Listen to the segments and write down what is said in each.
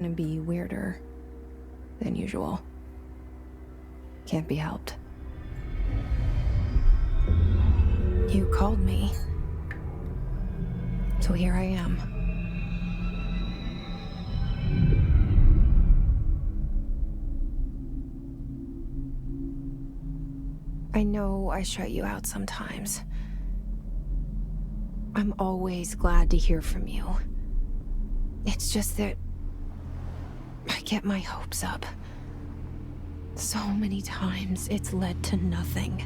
gonna be weirder than usual. Can't be helped. You called me. So here I am. I know I shut you out sometimes. I'm always glad to hear from you. It's just that I get my hopes up. So many times it's led to nothing.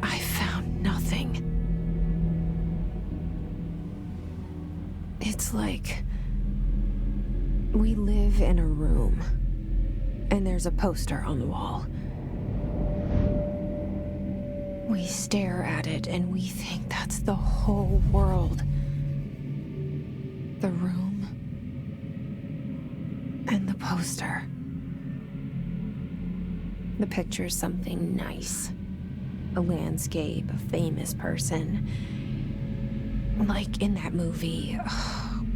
I found nothing. It's like we live in a room, and there's a poster on the wall. We stare at it and we think that's the whole world. The room and the poster. The picture's something nice. A landscape, a famous person. Like in that movie,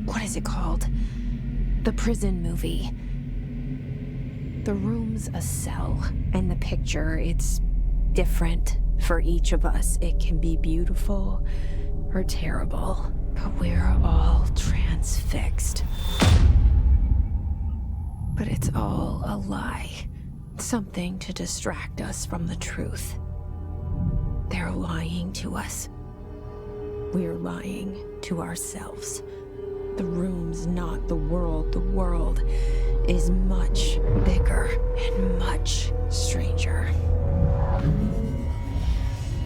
what is it called? The prison movie. The room's a cell, and the picture, it's different for each of us. It can be beautiful or terrible, but we're all transfixed. But it's all a lie. Something to distract us from the truth. They're lying to us. We're lying to ourselves. The room's not the world. The world is much bigger and much stranger.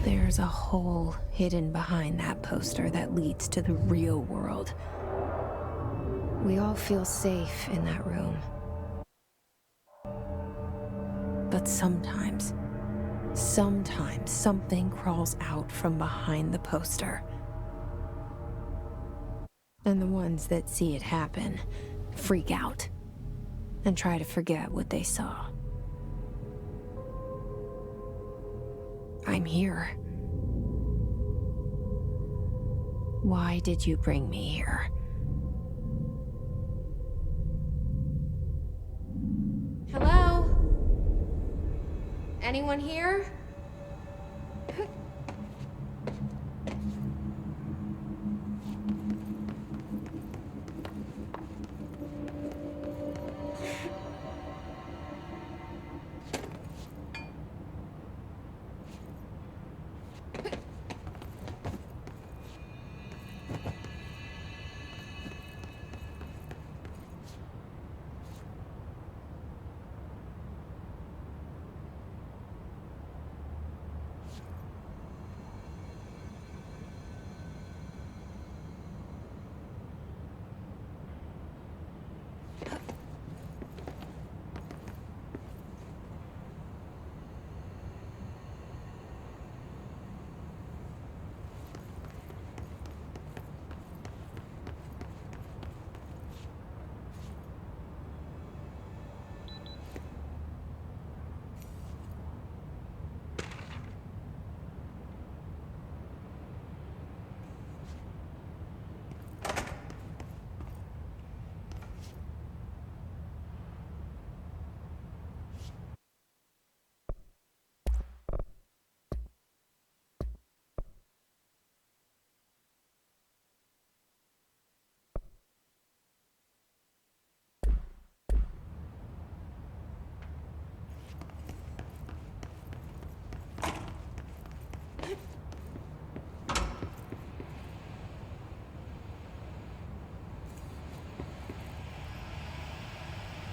There's a hole hidden behind that poster that leads to the real world. We all feel safe in that room. But sometimes something crawls out from behind the poster. And the ones that see it happen freak out and try to forget what they saw. I'm here. Why did you bring me here? Hello? Anyone here?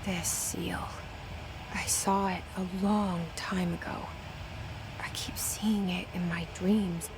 This seal. I saw it a long time ago. I keep seeing it in my dreams.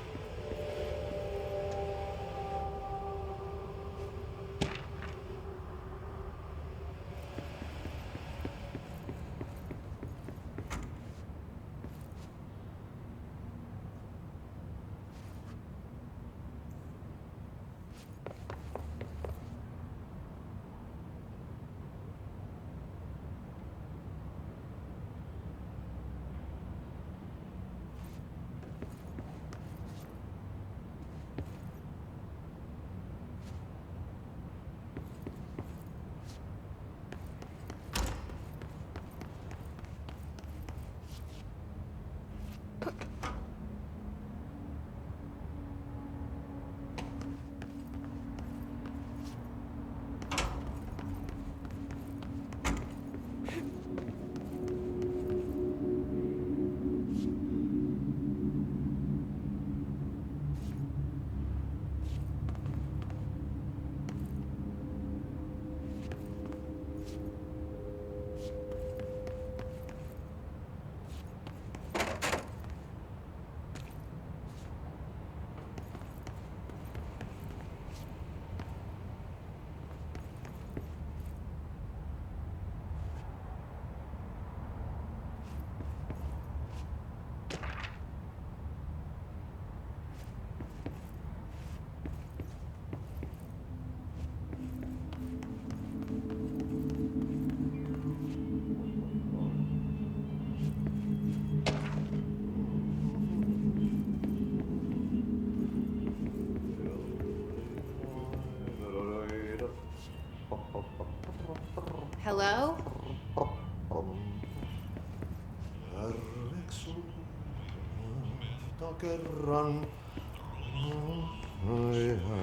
Hello?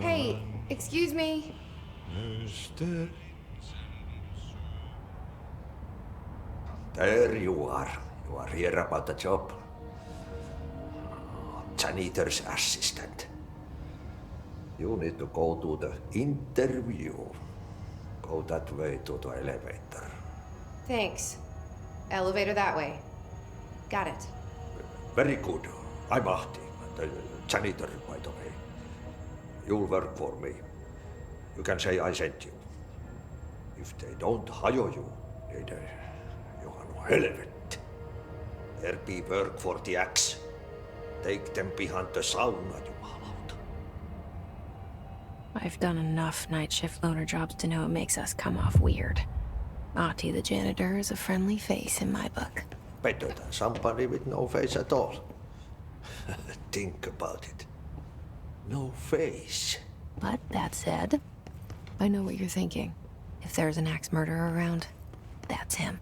Hey, excuse me. There you are. You are here about the job. Janitor's assistant. You need to go to the interview. Go that way to the elevator. Thanks. Elevator that way. Got it. Very good. I'm Ahti, the janitor, by the way. You'll work for me. You can say I sent you. If they don't hire you, niin Johan on helvet. There be work for the axe. Take them behind the sauna, jumalauta. I've done enough night shift loner jobs to know it makes us come off weird. Ahti the janitor is a friendly face in my book. Better than somebody with no face at all. Think about it. No face. But that said, I know what you're thinking. If there's an axe murderer around, that's him.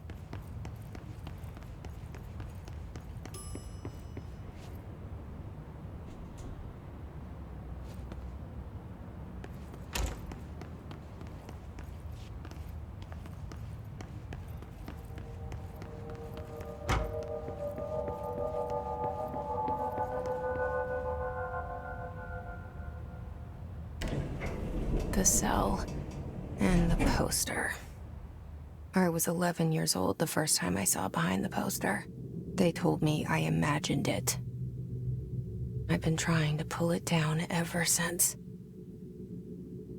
The cell and the poster. I was 11 years old the first time I saw behind the poster. They told me I imagined it. I've been trying to pull it down ever since.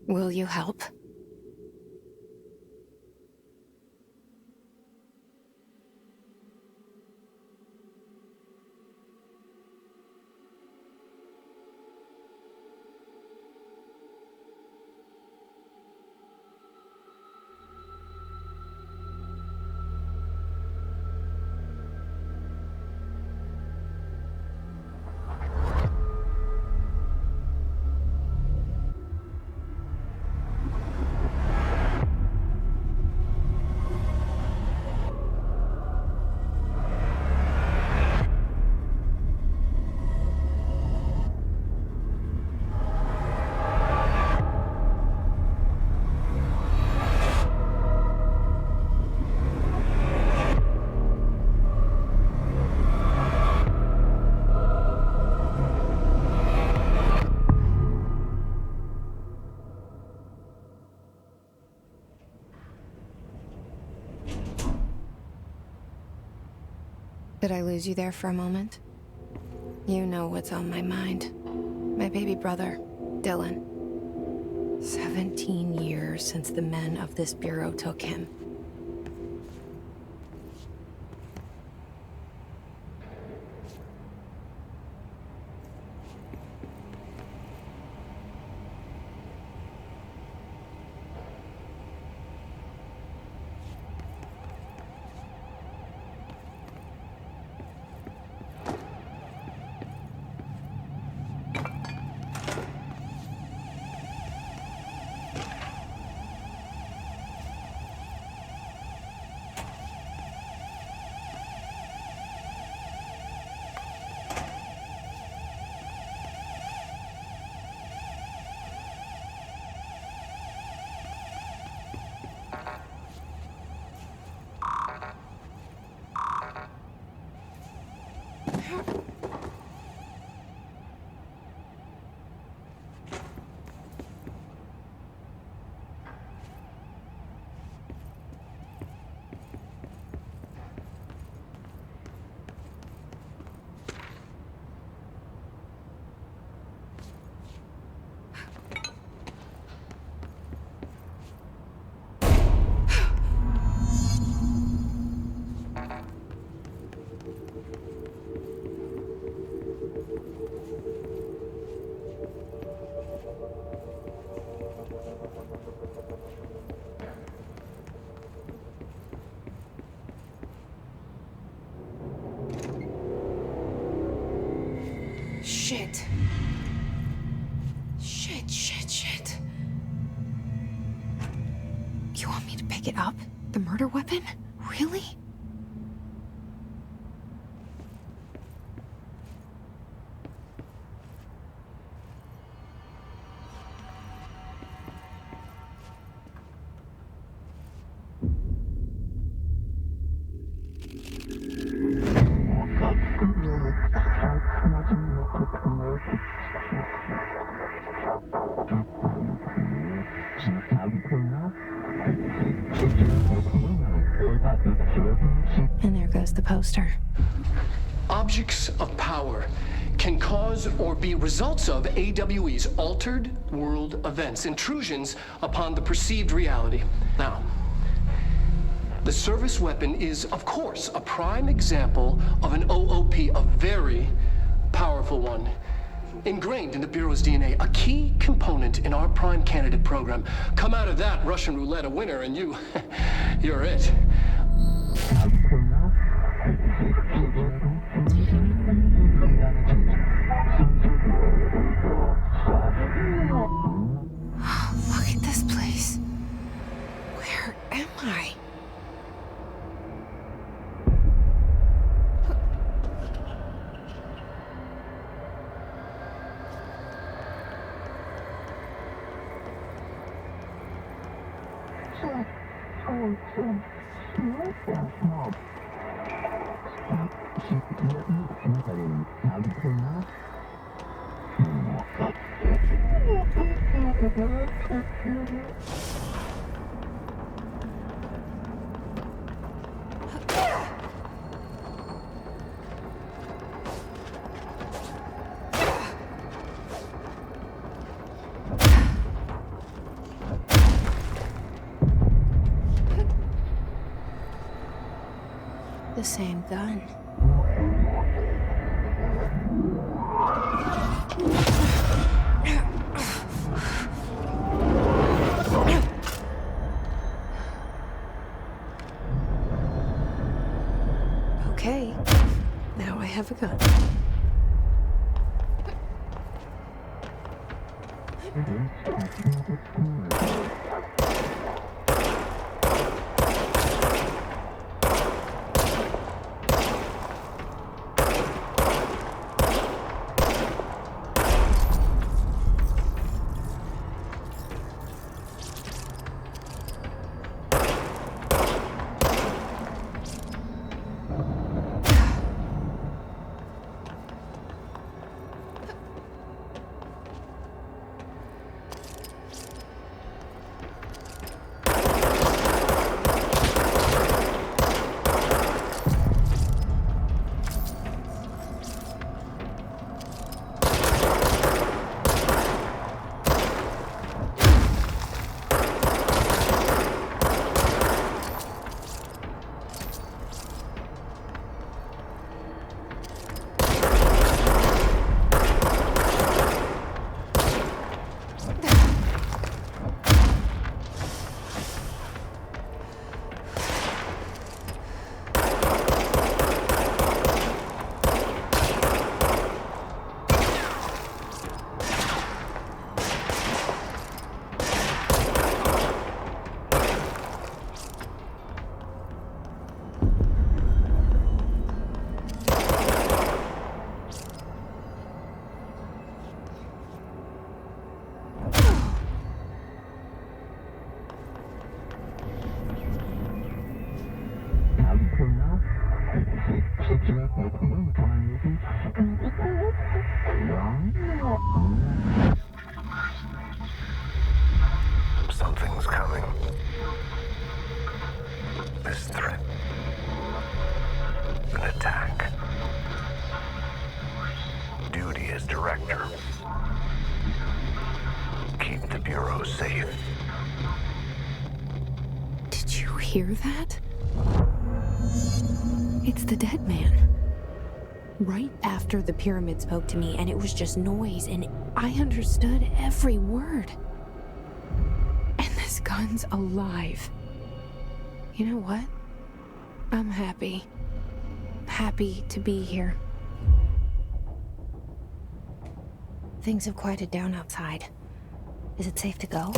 Will you help? Did I lose you there for a moment? You know what's on my mind. My baby brother, Dylan. 17 years since the men of this bureau took him. Shit. Shit. You want me to pick it up? The murder weapon? Really? And there goes the poster. Objects of power can cause or be results of AWE's altered world events, intrusions upon the perceived reality. Now, the service weapon is, of course, a prime example of an OOP, a very powerful one. Ingrained in the Bureau's DNA, a key component in our prime candidate program. Come out of that Russian roulette a winner and you're it. Look at this place. Where am I? The same gun. Okay, now I have a gun. Something's coming. This threat. An attack. Duty as director. Keep the Bureau safe. Did you hear that? It's the dead man. Right after the pyramid spoke to me, and it was just noise, and I understood every word. And this gun's alive. You know what? I'm happy. Happy to be here. Things have quieted down outside. Is it safe to go?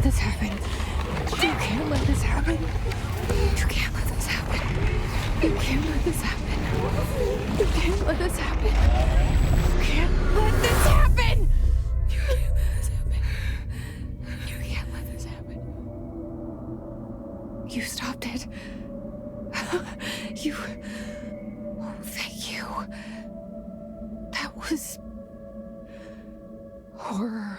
this happen. You can't let this happen. You can't let this happen. You can't let this happen. You can't let this happen. You can't let this happen. You can't let this happen. You can't let this happen. You stopped it. You... Oh, thank you. That was... horror.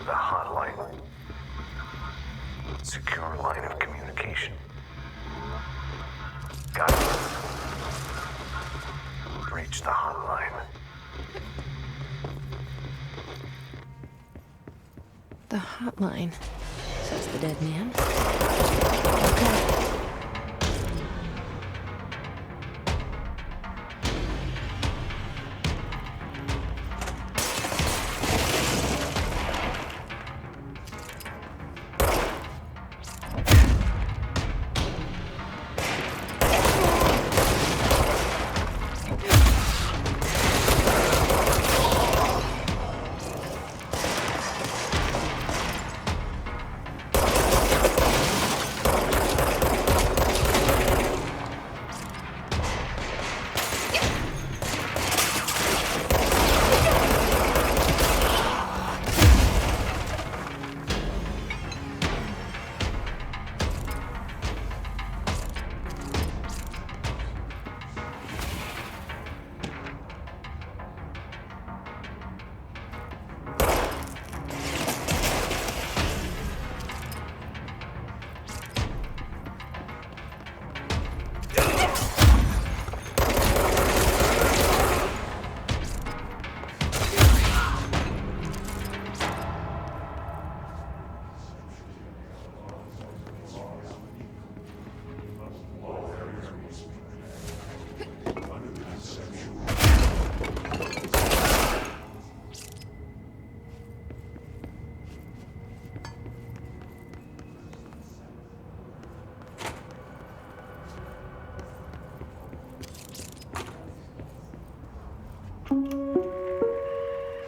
The hotline. Secure line of communication. Got it. Reach the hotline. The hotline, says the dead man. Okay.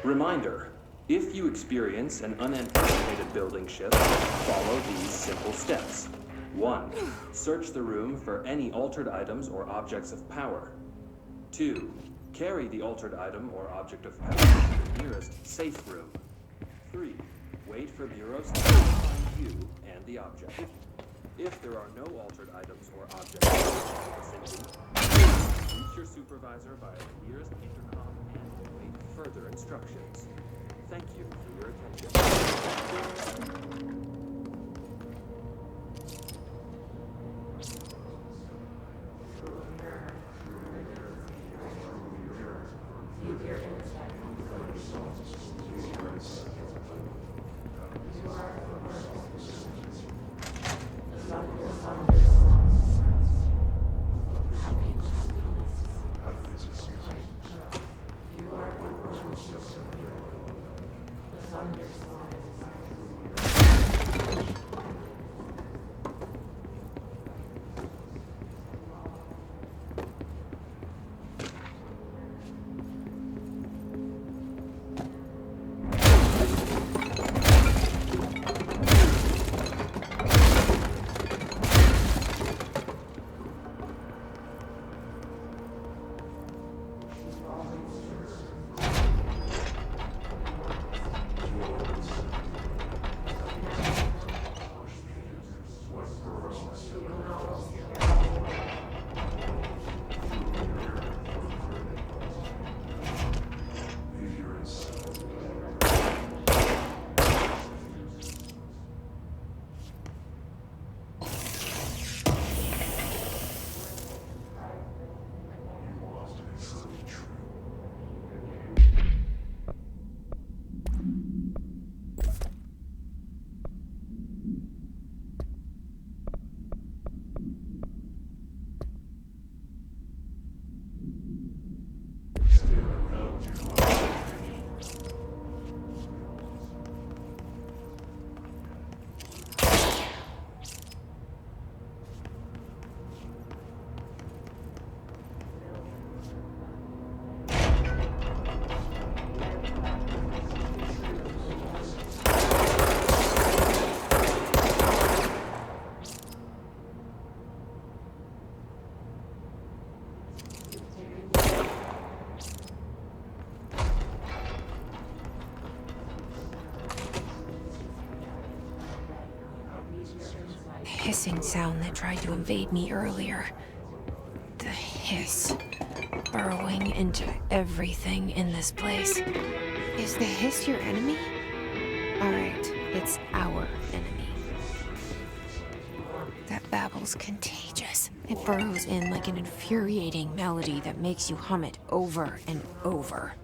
Reminder, if you experience an unanticipated building shift, follow these simple steps. 1. Search the room for any altered items or objects of power. 2. Carry the altered item or object of power to the nearest safe room. 3. Wait for Bureau's to find you and the object. If there are no altered items or objects in the vicinity, reach your supervisor via the nearest intercom and await further instructions. Thank you for your attention. hissing sound that tried to invade me earlier. The hiss. Burrowing into everything in this place. Is the hiss your enemy? Alright, it's our enemy. That babble's contagious. It burrows in like an infuriating melody that makes you hum it over and over.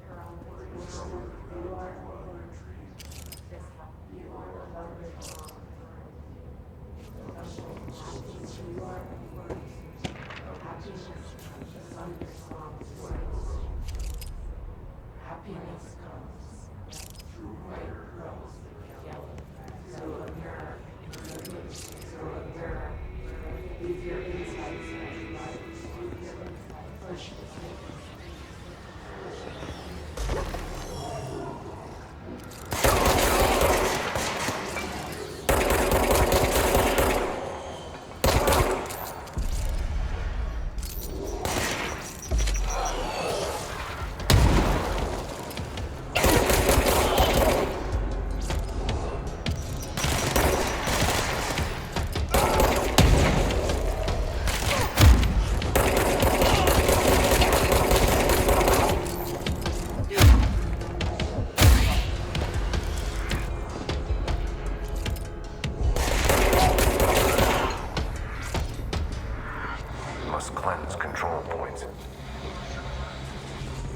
Must cleanse control points.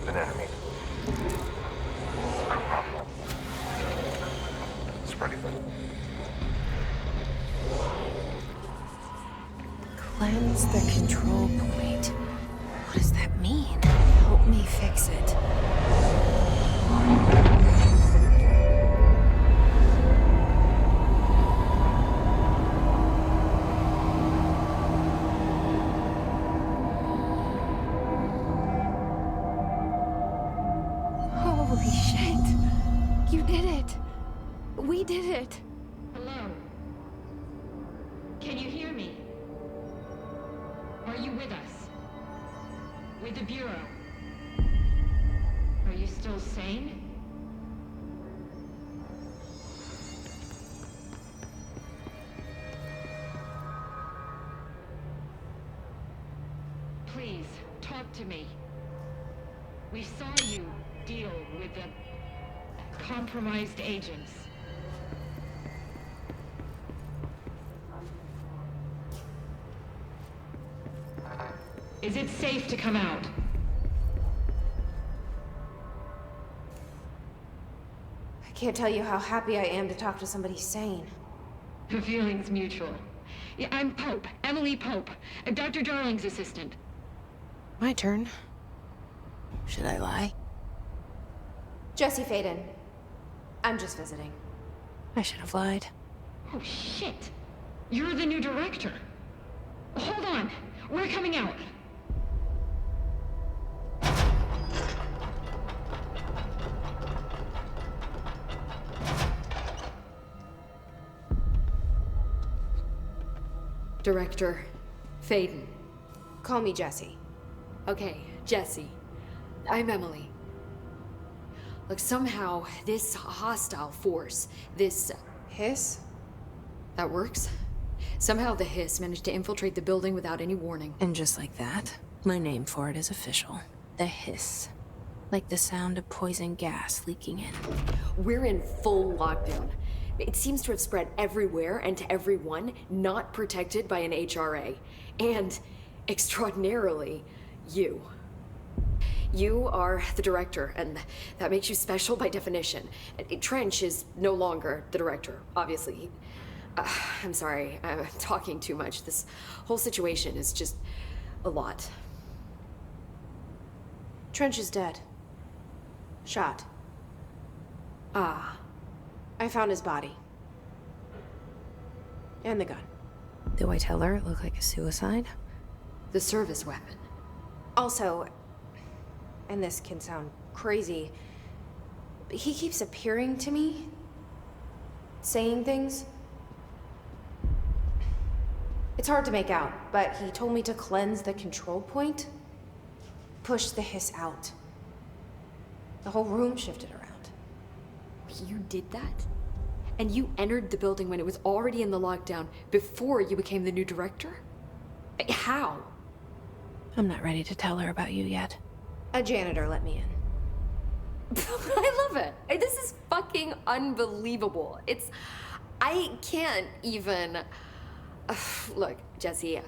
An enemy. Corrupt. Spreading. Cleanse the control point. What does that mean? Help me fix it. Holy shit. You did it. We did it. Hello? Can you hear me? Are you with us? With the Bureau? Are you still sane? Please, talk to me. We saw you deal with the compromised agents. Is it safe to come out? I can't tell you how happy I am to talk to somebody sane. The feeling's mutual. Yeah, I'm Pope, Emily Pope, Dr. Darling's assistant. My turn. Should I lie? Jesse Faden. I'm just visiting. I should have lied. Oh, shit. You're the new director. Hold on. We're coming out. Director Faden. Call me Jesse. Okay, Jesse. I'm Emily. Look, somehow this hostile force, this... Hiss? that works? Somehow the hiss managed to infiltrate the building without any warning. And just like that, my name for it is official. The hiss. Like the sound of poison gas leaking in. We're in full lockdown. It seems to have spread everywhere and to everyone not protected by an HRA. And, extraordinarily, you. You are the director, and that makes you special by definition. Trench is no longer the director, obviously. I'm sorry, I'm talking too much. This whole situation is just a lot. Trench is dead. Shot. Ah. I found his body. And the gun. Do I tell her it looked like a suicide? The service weapon. Also, and this can sound crazy, but he keeps appearing to me, saying things. It's hard to make out, but he told me to cleanse the control point, push the hiss out. The whole room shifted around. You did that? And you entered the building when it was already in the lockdown before you became the new director? How? I'm not ready to tell her about you yet. A janitor let me in. I love it. This is fucking unbelievable. I can't even... Look, Jesse,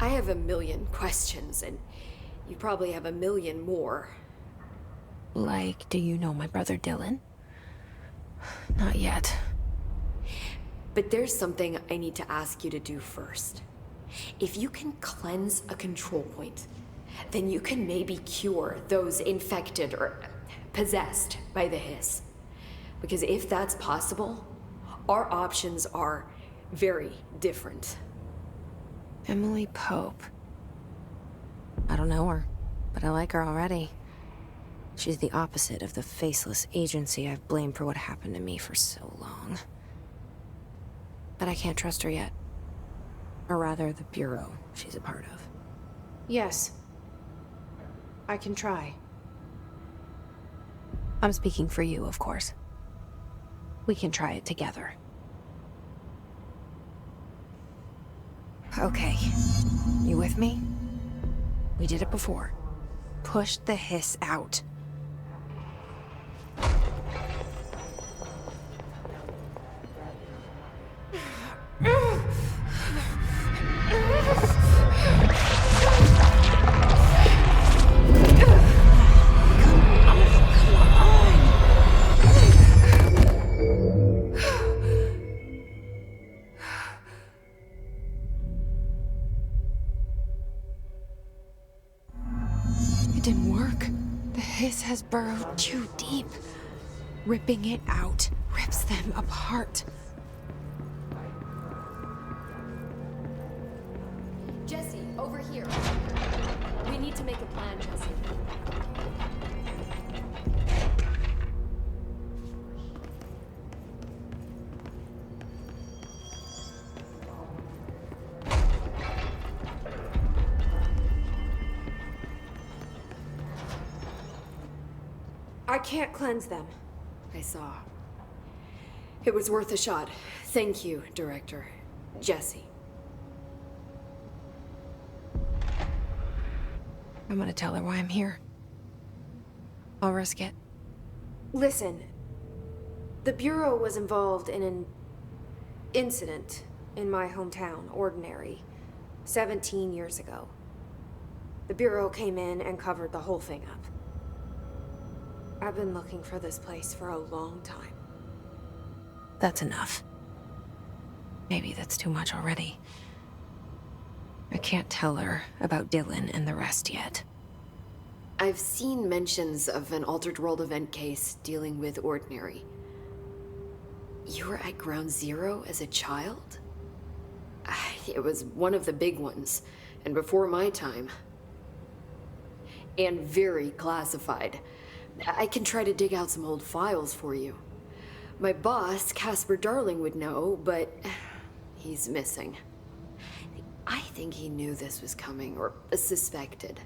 I have a million questions, and you probably have a million more. Like, do you know my brother Dylan? Not yet. But there's something I need to ask you to do first. If you can cleanse a control point, then you can maybe cure those infected or possessed by the hiss. Because if that's possible, our options are very different. Emily Pope. I don't know her, but I like her already. She's the opposite of the faceless agency I've blamed for what happened to me for so long. But I can't trust her yet. Or rather, the Bureau she's a part of. Yes. I can try. I'm speaking for you, of course. We can try it together. Okay. You with me? We did it before. Push the hiss out. It didn't work. The hiss has burrowed too deep. Ripping it out rips them apart. Jesse, over here. We need to make a plan, Jesse. I can't cleanse them. I saw. It was worth a shot. Thank you, Director. Jesse. I'm gonna tell her why I'm here. I'll risk it. Listen, the Bureau was involved in an incident in my hometown, Ordinary, 17 years ago. The Bureau came in and covered the whole thing up. I've been looking for this place for a long time. That's enough. Maybe that's too much already. I can't tell her about Dylan and the rest yet. I've seen mentions of an Altered World event case dealing with Ordinary. You were at Ground Zero as a child? It was one of the big ones, and before my time. And very classified. I can try to dig out some old files for you. My boss, Casper Darling, would know, but he's missing. I think he knew this was coming, or suspected.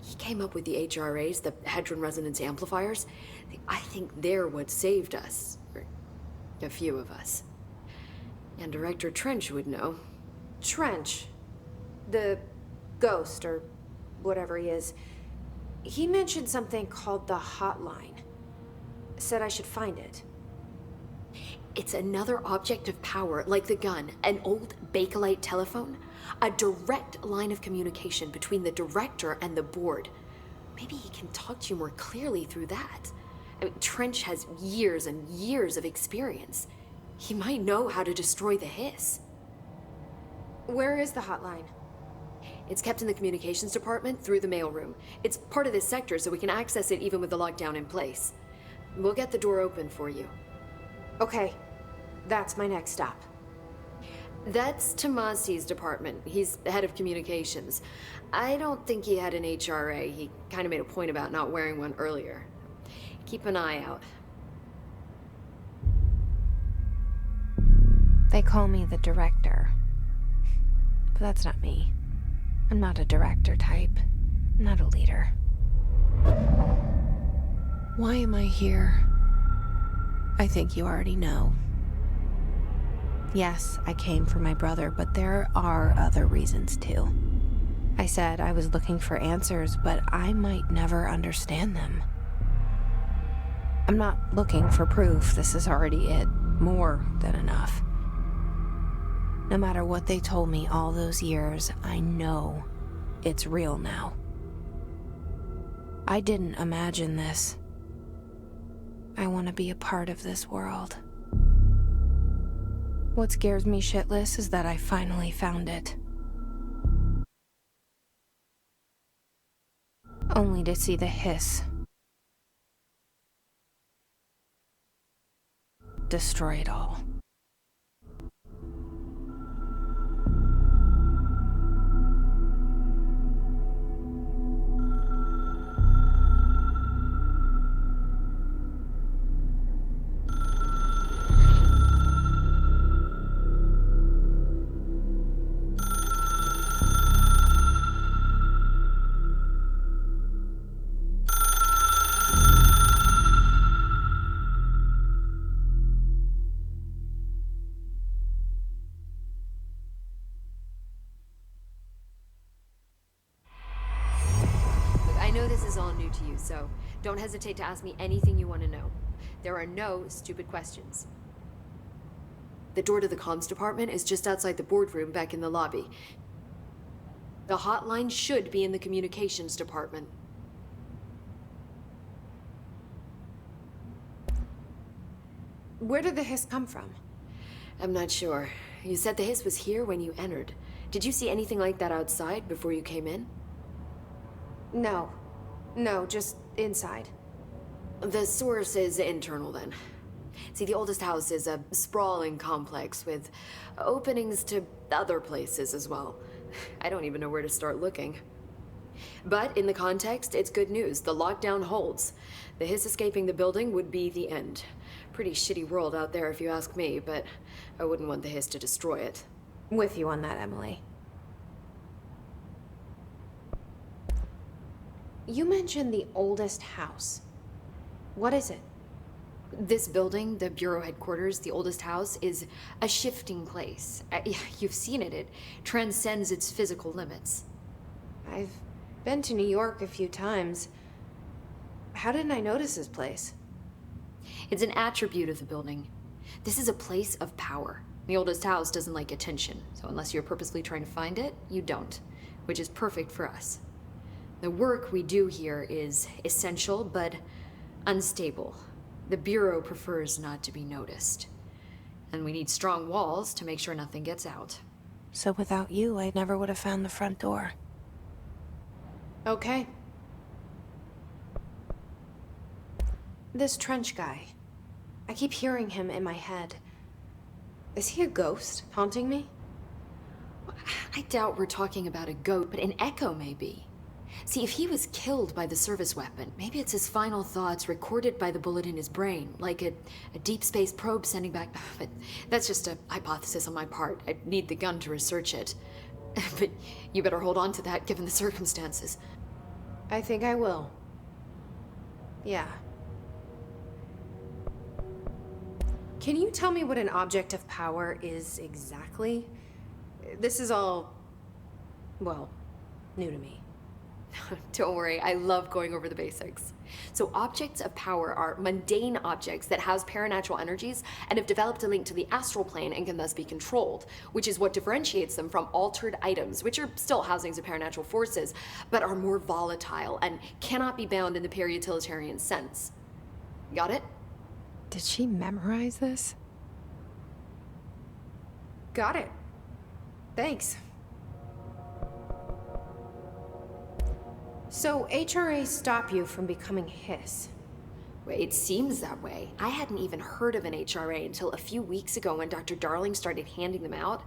He came up with the HRAs, the Hadron Resonance Amplifiers. I think they're what saved us. Or a few of us. And Director Trench would know. Trench, the ghost, or whatever he is, he mentioned something called the Hotline. Said I should find it. It's another object of power, like the gun, an old Bakelite telephone. A direct line of communication between the director and the board. Maybe he can talk to you more clearly through that. I mean, Trench has years and years of experience. He might know how to destroy the hiss. Where is the hotline? It's kept in the communications department through the mailroom. It's part of this sector, so we can access it even with the lockdown in place. We'll get the door open for you. Okay, that's my next stop. That's Tomasi's department. He's the head of communications. I don't think he had an HRA. He kind of made a point about not wearing one earlier. Keep an eye out. They call me the director. But that's not me. I'm not a director type. I'm not a leader. Why am I here? I think you already know. Yes, I came for my brother, but there are other reasons too. I said I was looking for answers, but I might never understand them. I'm not looking for proof. This is already it. More than enough. No matter what they told me all those years, I know it's real now. I didn't imagine this. I want to be a part of this world. What scares me shitless is that I finally found it. Only to see the hiss destroy it all. I know this is all new to you, so don't hesitate to ask me anything you want to know. There are no stupid questions. The door to the comms department is just outside the boardroom back in the lobby. The hotline should be in the communications department. Where did the hiss come from? I'm not sure. You said the hiss was here when you entered. Did you see anything like that outside before you came in? No. No, just inside. The source is internal then. See, the oldest house is a sprawling complex with openings to other places as well. I don't even know where to start looking. But in the context, it's good news. The lockdown holds. The hiss escaping the building would be the end. Pretty shitty world out there if you ask me, but I wouldn't want the hiss to destroy it. With you on that, Emily. You mentioned the oldest house. What is it? This building, the Bureau headquarters, the oldest house, is a shifting place. You've seen it. It transcends its physical limits. I've been to New York a few times. How didn't I notice this place? It's an attribute of the building. This is a place of power. The oldest house doesn't like attention, so unless you're purposely trying to find it, you don't, which is perfect for us. The work we do here is essential, but unstable. The Bureau prefers not to be noticed. And we need strong walls to make sure nothing gets out. So without you, I never would have found the front door. Okay. This Trench guy. I keep hearing him in my head. Is he a ghost haunting me? I doubt we're talking about a goat, but an echo maybe. See, if he was killed by the service weapon, maybe it's his final thoughts recorded by the bullet in his brain, like a deep space probe sending back. But that's just a hypothesis on my part. I'd need the gun to research it. But you better hold on to that given the circumstances. I think I will. Yeah. Can you tell me what an object of power is exactly? This is all, well, new to me. Don't worry, I love going over the basics. So objects of power are mundane objects that house paranatural energies and have developed a link to the astral plane and can thus be controlled, which is what differentiates them from altered items, which are still housings of paranatural forces, but are more volatile and cannot be bound in the peri-utilitarian sense. Got it? Did she memorize this? Got it. Thanks. So, HRA stop you from becoming Hiss? Well, it seems that way. I hadn't even heard of an HRA until a few weeks ago when Dr. Darling started handing them out.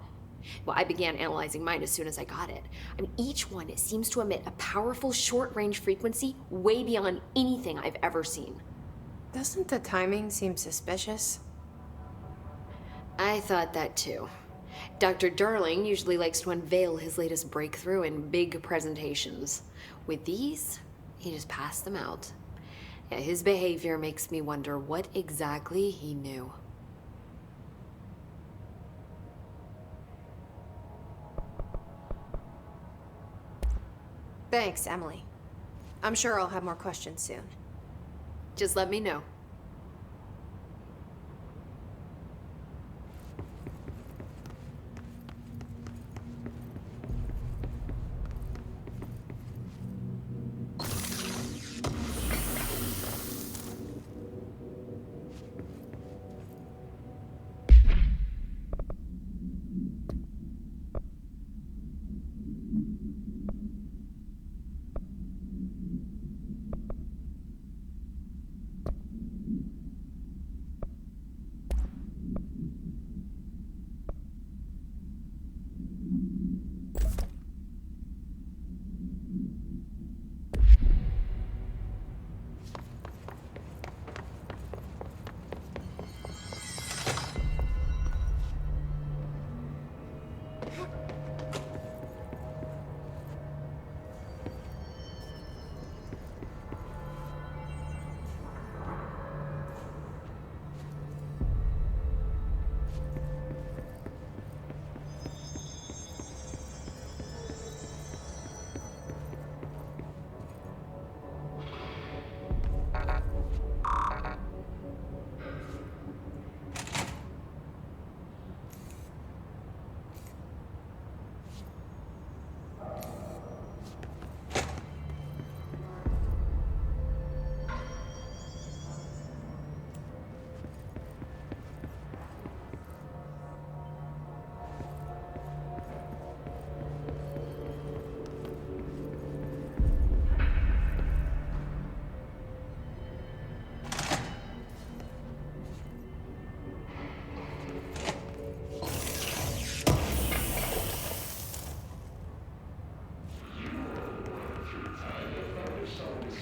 Well, I began analyzing mine as soon as I got it. I mean, each one seems to emit a powerful short-range frequency way beyond anything I've ever seen. Doesn't the timing seem suspicious? I thought that too. Dr. Darling usually likes to unveil his latest breakthrough in big presentations. With these, he just passed them out. Yeah, his behavior makes me wonder what exactly he knew. Thanks, Emily. I'm sure I'll have more questions soon. Just let me know.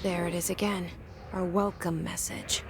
There it is again. Our welcome message.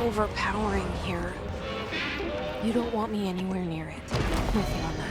Overpowering here. You don't want me anywhere near it. I'm with you on that.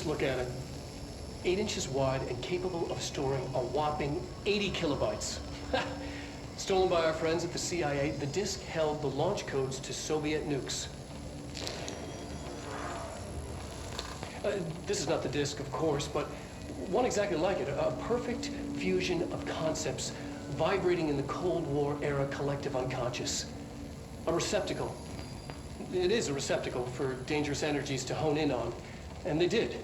Just look at it. 8 inches wide and capable of storing a whopping 80 kilobytes. Stolen by our friends at the CIA, the disk held the launch codes to Soviet nukes. This is not the disk, of course, but one exactly like it. A perfect fusion of concepts vibrating in the Cold War era collective unconscious. A receptacle. It is a receptacle for dangerous energies to hone in on, and they did.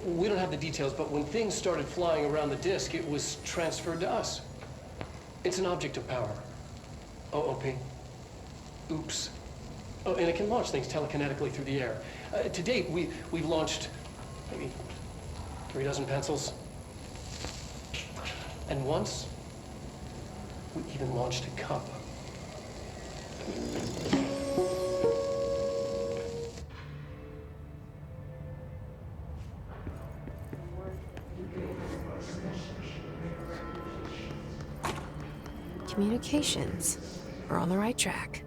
We don't have the details, but when things started flying around the disk, it was transferred to us. It's an object of power. OOP. Oops. Oh, and it can launch things telekinetically through the air. To date, we've launched maybe 3 dozen pencils. And once, we even launched a cup. Communications. We're on the right track.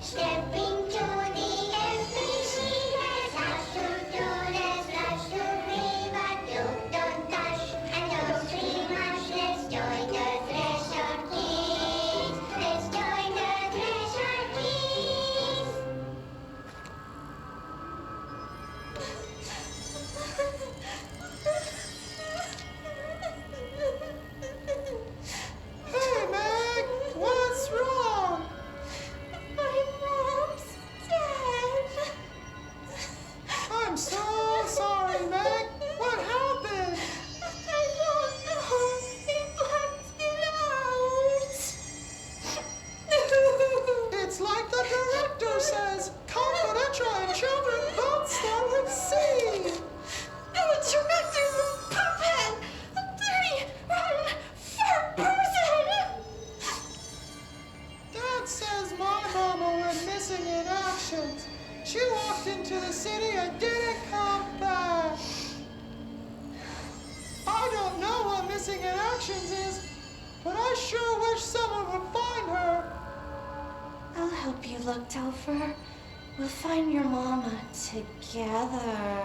Stepping to the empty sea, there's house to do, there's flash to free, but don't touch and don't scream much. Let's join the Threshold Kids. Let's join the Threshold Kids. Hey, Meg! What's wrong? My mom's dead. I'm so sorry, Meg. What happened? I don't know. They blacked it out. It's like the director says. Confidential and children both start with C. The director's a puppet. A dirty, rotten, fat person. Dad says my mama went missing in action. She walked into the city and didn't come back. I don't know what missing in actions is, but I sure wish someone would find her. I'll help you look, Telfer. We'll find your mama together.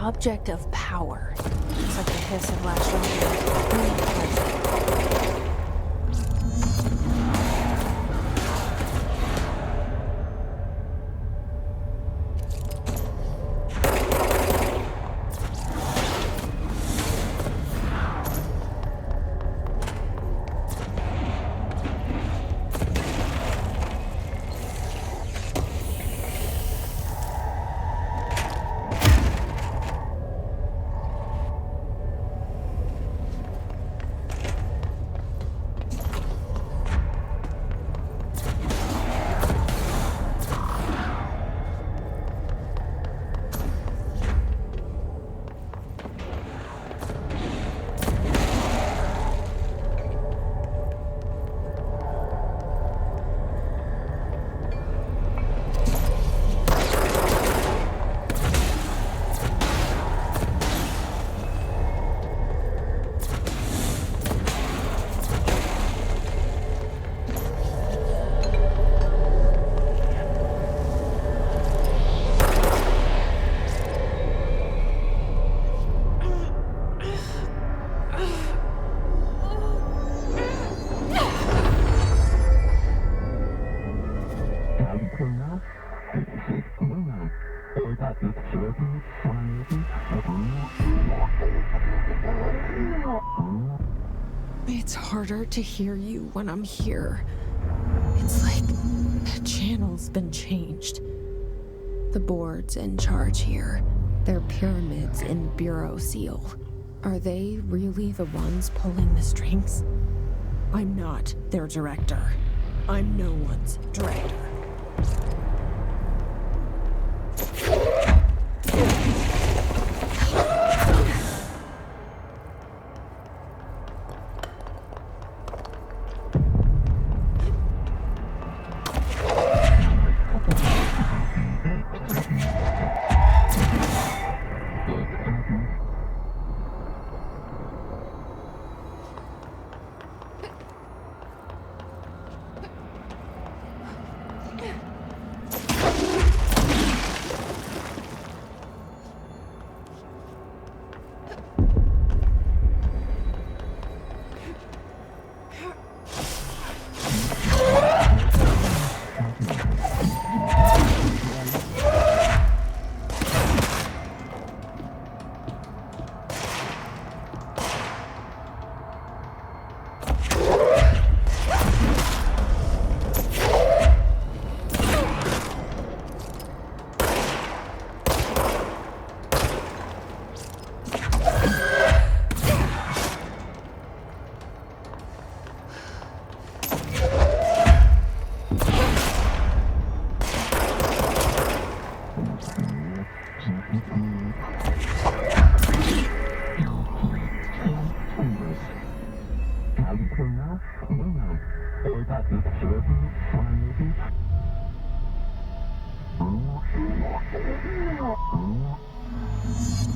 Object of power. Looks like the hiss of last round. harder to hear you when I'm here. It's like the channel's been changed. The board's in charge here. They're pyramids in Bureau Seal. Are they really the ones pulling the strings? I'm not their director. I'm no one's director.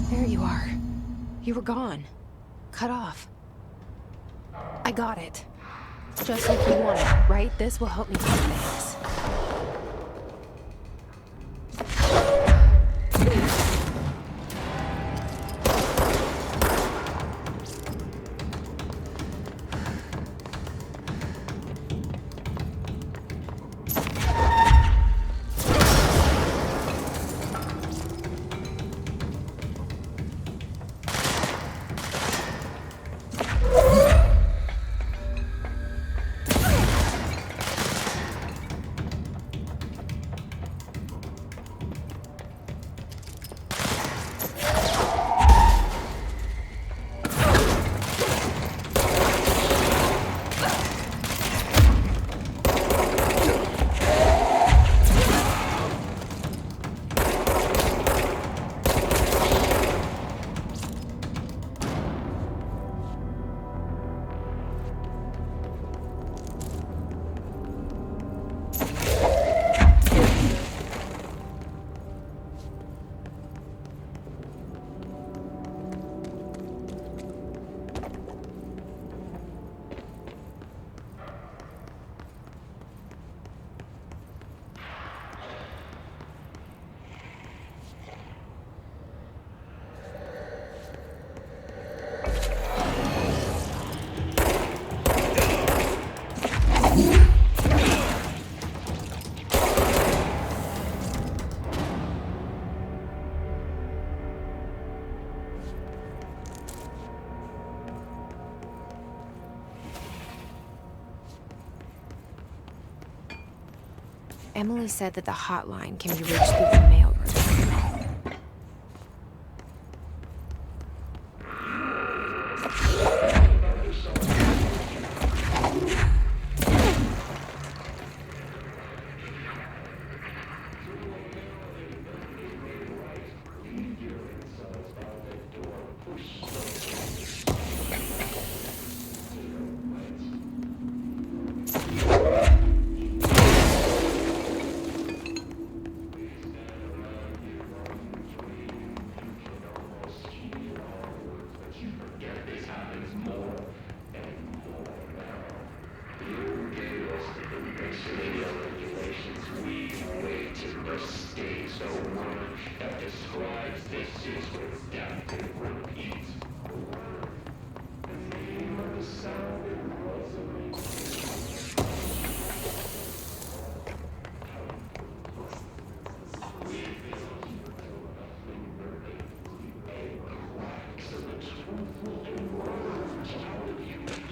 There you are. You were gone. Cut off. I got it. Just like you wanted, right? This will help me do things. Emily said that the hotline can be reached through the mailroom.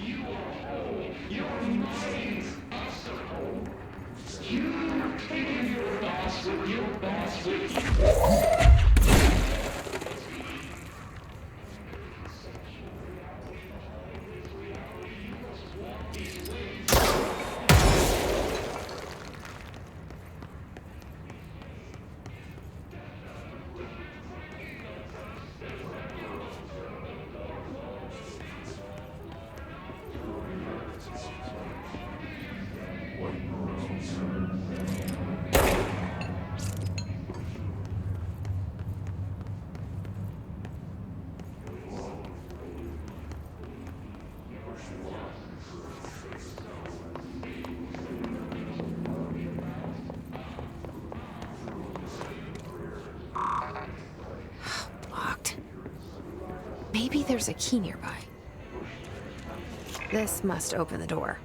You are Locked. Maybe there's a key nearby. This must open the door.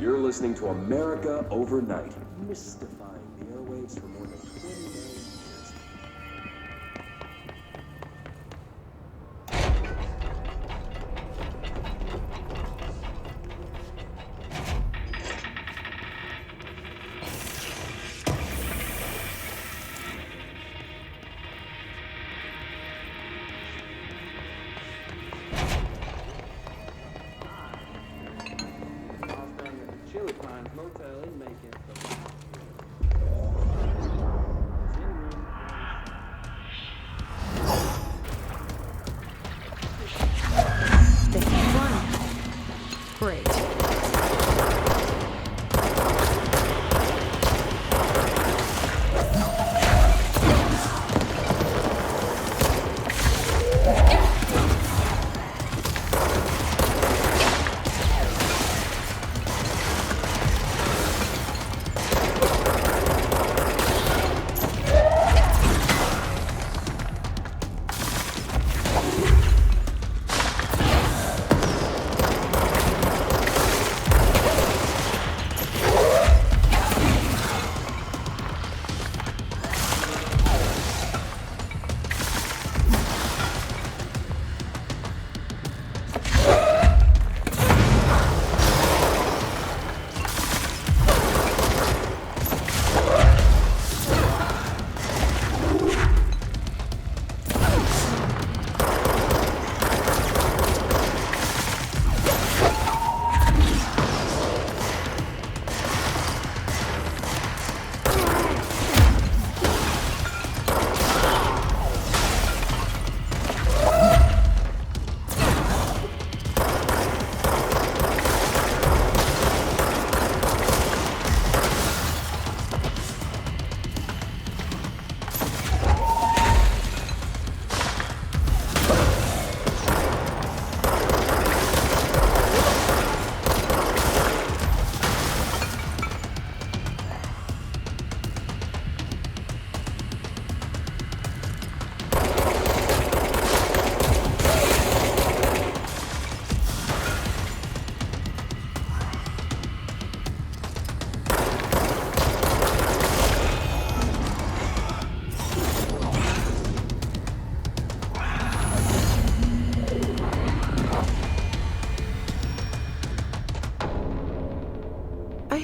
You're listening to America Overnight, mystifying the airwaves for more than 20 million years. Chili Pines Motel in Macon. They can't run. Great.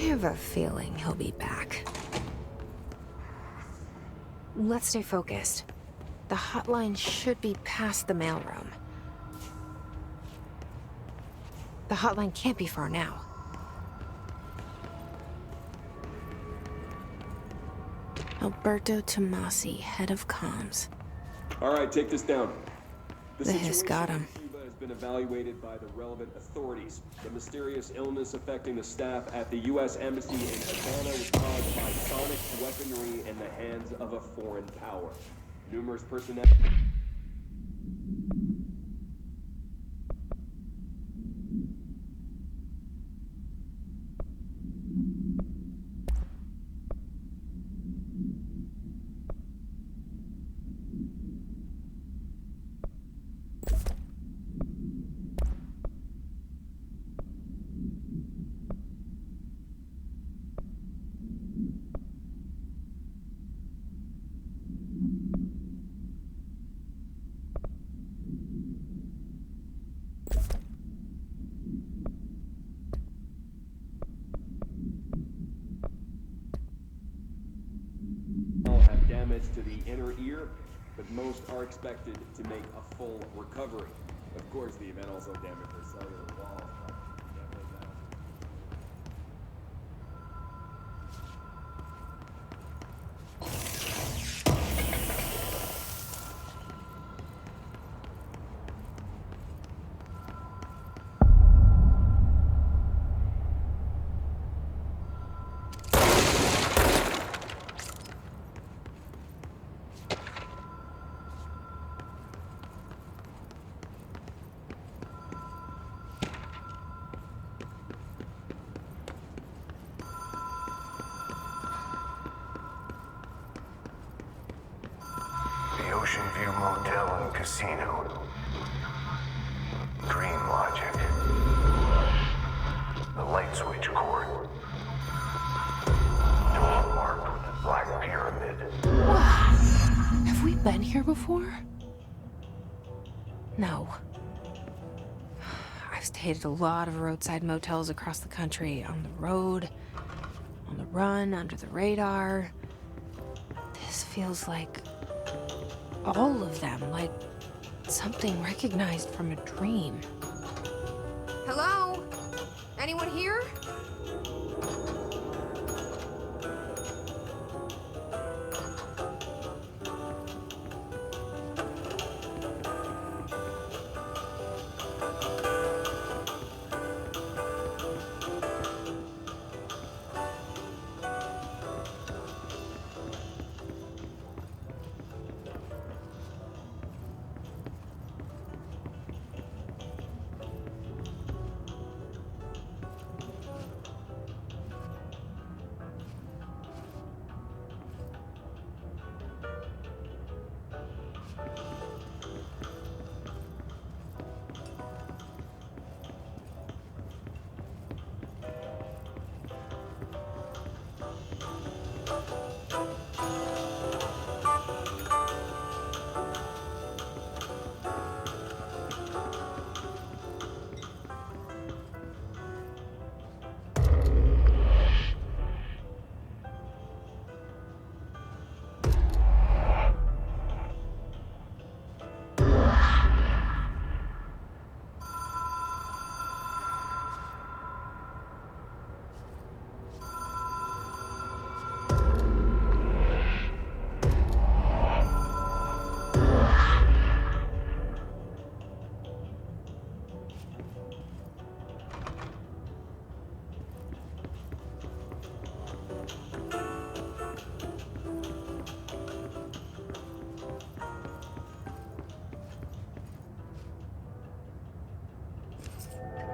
have a feeling he'll be back. Let's stay focused. The hotline should be past the mailroom. The hotline can't be far now. Alberto Tomasi, head of comms. All right, take this down. The hiss got him. in Cuba has been evaluated by the relevant authorities. The mysterious illness affecting the staff at the U.S. Embassy in Havana was caused by sonic weaponry in the hands of a foreign power. Numerous personnel... have damage to the inner ear, but most are expected to make a full recovery. Of course, the event also damaged their cellular walls. The Ocean View Motel and Casino. Dream Logic. The light switch cord. Door marked with the Black Pyramid. Have we been here before? No. I've stayed at a lot of roadside motels across the country, on the road, on the run, under the radar. This feels like all of them, like something recognized from a dream. Hello? Anyone here?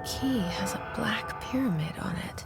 Key has a black pyramid on it.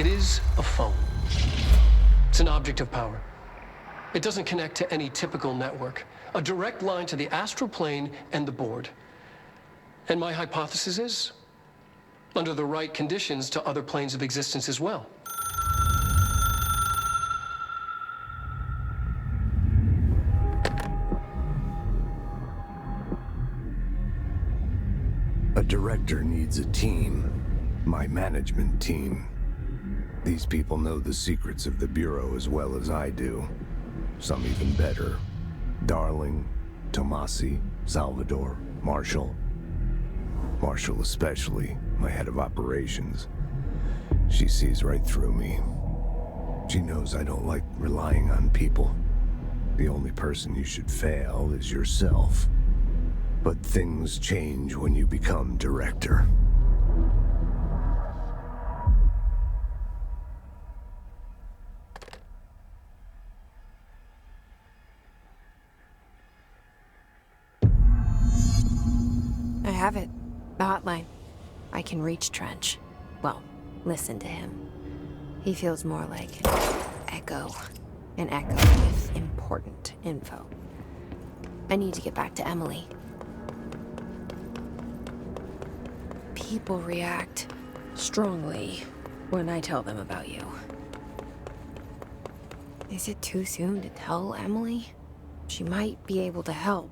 It is a phone. It's an object of power. It doesn't connect to any typical network. A direct line to the astral plane and the board. And my hypothesis is, under the right conditions, to other planes of existence as well. A director needs a team. My management team. These people know the secrets of the Bureau as well as I do. Some even better. Darling, Tomasi, Salvador, Marshall. Marshall especially, my head of operations. She sees right through me. She knows I don't like relying on people. The only person you should fail is yourself. But things change when you become director. I have it. The hotline. I can reach Trench. Well, listen to him. He feels more like an echo. An echo with important info. I need to get back to Emily. People react strongly when I tell them about you. Is it too soon to tell Emily? She might be able to help.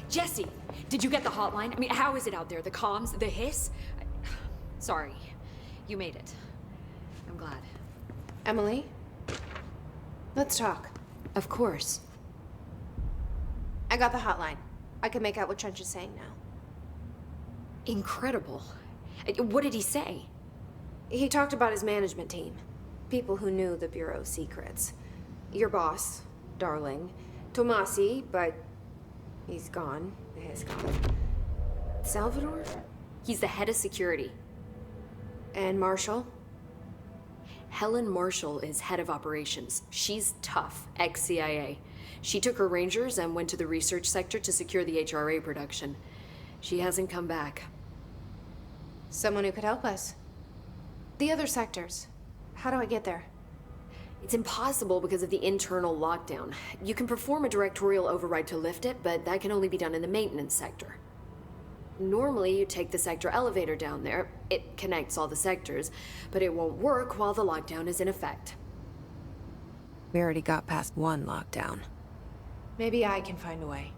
Jesse, did you get the hotline? I mean, how is it out there? The comms, the hiss? Sorry, you made it. I'm glad. Emily? Let's talk. Of course. I got the hotline. I can make out what Trench is saying now. Incredible. What did he say? He talked about his management team. People who knew the Bureau's secrets. Your boss, Darling. Tomasi, but he's gone. He's gone. Salvador? He's the head of security. And Marshall? Helen Marshall is head of operations. She's tough, ex-CIA. She took her Rangers and went to the research sector to secure the HRA production. She hasn't come back. Someone who could help us. The other sectors. How do I get there? It's impossible because of the internal lockdown. You can perform a directorial override to lift it, but that can only be done in the maintenance sector. Normally, you take the sector elevator down there. It connects all the sectors, but it won't work while the lockdown is in effect. We already got past one lockdown. Maybe I can find a way.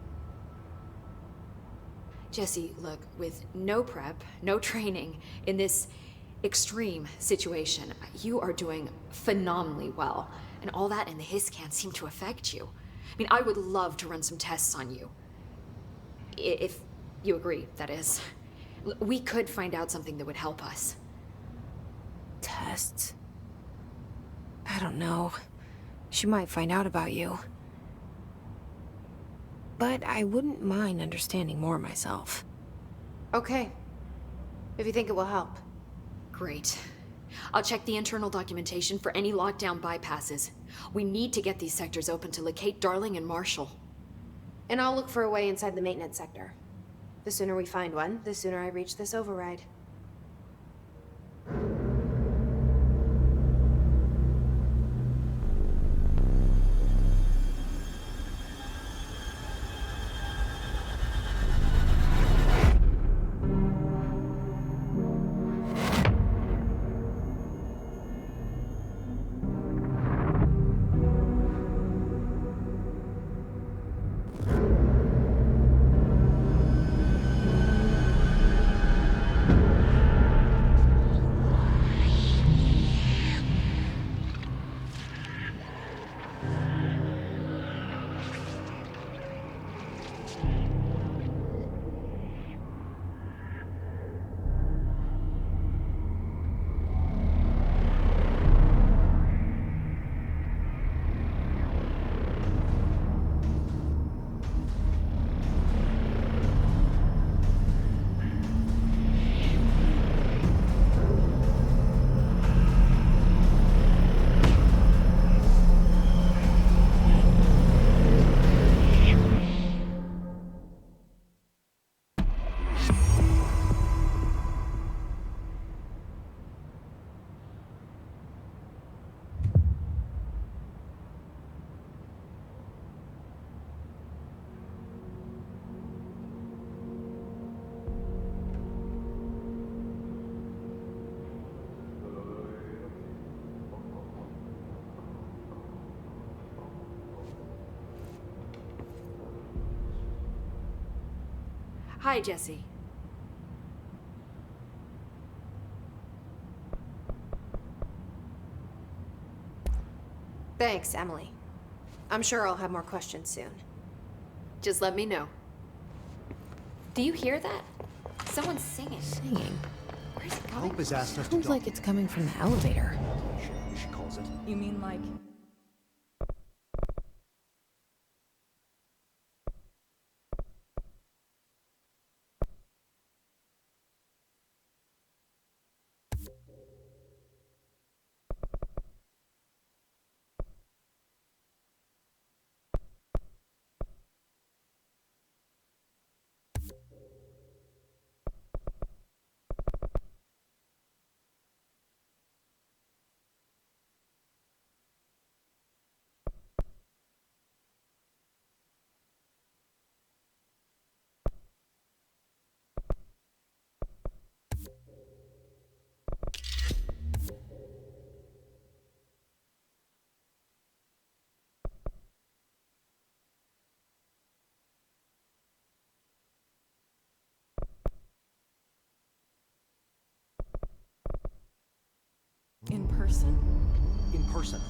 Jesse, look, with no prep, no training, in this extreme situation, you are doing phenomenally well. And all that and the hiss can't seem to affect you. I mean, I would love to run some tests on you. If you agree, that is. We could find out something that would help us. Tests? I don't know. She might find out about you. But I wouldn't mind understanding more myself. Okay. If you think it will help. Great. I'll check the internal documentation for any lockdown bypasses. We need to get these sectors open to locate Darling and Marshall. And I'll look for a way inside the maintenance sector. The sooner we find one, the sooner I reach this override. Hi, Jesse. Thanks, Emily. I'm sure I'll have more questions soon. Just let me know. Do you hear that? Someone's singing. Singing? Where's it going? Hope has asked us to Sounds like it's coming from the elevator. she calls it. You mean like person? In person.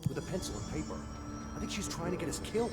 With a pencil and paper. I think she's trying to get us killed.